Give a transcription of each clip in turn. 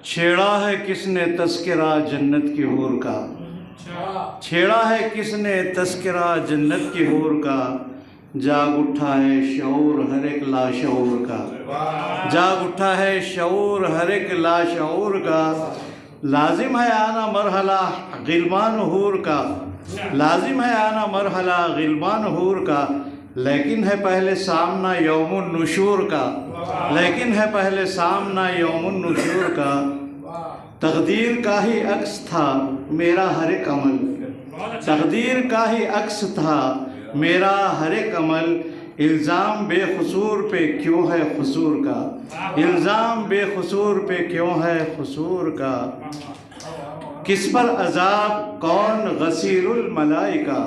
چھیڑا ہے کس نے تذکرہ جنت کی حور کا، چھیڑا ہے کس نے تذکرہ جنت کی حور کا، جاگ اٹھا ہے شعور ہر ایک لاشعور کا، جاگ اٹھا ہے شعور ہر ایک لاشعور کا۔ لازم ہے آنا مرحلہ غلمان حور کا، لازم ہے آنا مرحلہ غلمان حور کا، لیکن ہے پہلے سامنا یوم النشور کا، لیکن ہے پہلے سامنا یوم النشور کا۔ تقدیر کا ہی عکس تھا میرا ہر ایک عمل، تقدیر کا ہی عکس تھا میرا ہر ایک عمل، الزام بے قصور پہ کیوں ہے قصور کا، الزام بے قصور پہ کیوں ہے قصور کا۔ کس پر عذاب کون غسیل الملائکہ،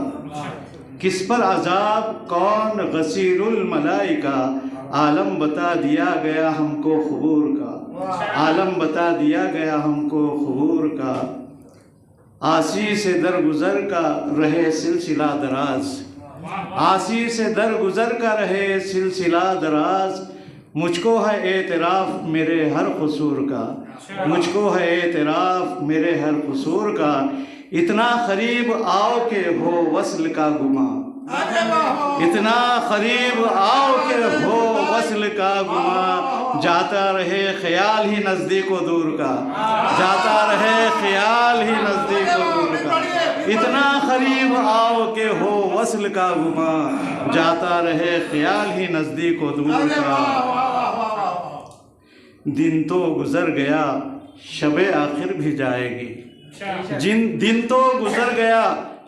کس پر عذاب کون غسیل الملائکہ، عالم بتا دیا گیا ہم کو خبور کا، عالم بتا دیا گیا ہم کو خبور کا۔ آسی سے درگزر کا رہے سلسلہ دراز، آسی سے درگزر کا رہے سلسلہ دراز، مجھ کو ہے اعتراف میرے ہر قصور کا، مجھ کو ہے اعتراف میرے ہر قصور کا۔ اتنا قریب آؤ کہ ہو وصل کا گماں، اتنا قریب آؤ کہ ہو وصل کا گماں، جاتا رہے خیال ہی نزدیک و دور کا، جاتا رہے خیال ہی نزدیک و دور کا۔ اتنا قریب آؤ کہ ہو وصل کا گماں، جاتا رہے خیال ہی نزدیک و دور کا۔ دن تو گزر گیا شب آخر بھی جائے گی، دن تو گزر گیا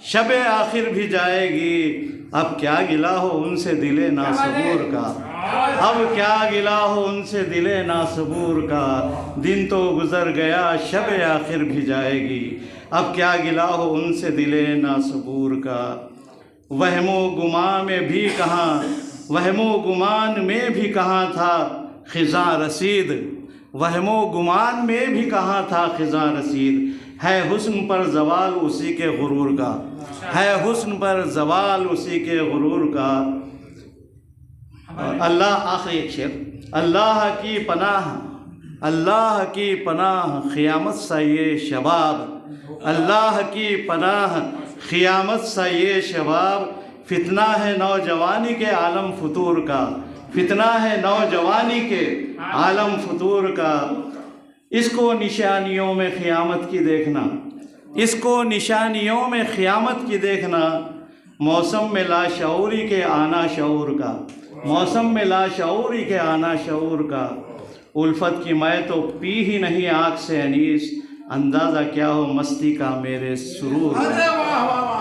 شب آخر بھی جائے گی، اب کیا گلہ ہو ان سے دل ناصبور کا، اب کیا گلہ ہو ان سے دل ناصبور کا۔ دن تو گزر گیا شب آخر بھی جائے گی، اب کیا گلہ ہو ان سے دل ناصبور کا۔ وہم و گمان میں بھی کہاں، وہم و گمان میں بھی کہاں تھا خزاں رسید، وہم و گمان میں بھی کہاں تھا خزاں رسید، ہے حسن پر زوال اسی کے غرور کا، ہے حسن پر زوال اسی کے غرور کا۔ اللہ آخری ایک شعر، اللہ کی پناہ، اللہ کی پناہ قیامت سا یہ شباب، اللہ کی پناہ قیامت سا یہ شباب، فتنہ ہے نوجوانی کے عالم فطور کا، فتنہ ہے نوجوانی کے عالم فطور کا۔ اس کو نشانیوں میں قیامت کی دیکھنا، اس کو نشانیوں میں قیامت کی دیکھنا، موسم میں لاشعوری کے آنا شعور کا، موسم میں لاشعوری کے آنا شعور کا۔ الفت کی میں تو پی ہی نہیں آنکھ سے انیس، اندازہ کیا ہو مستی کا میرے سرور کا۔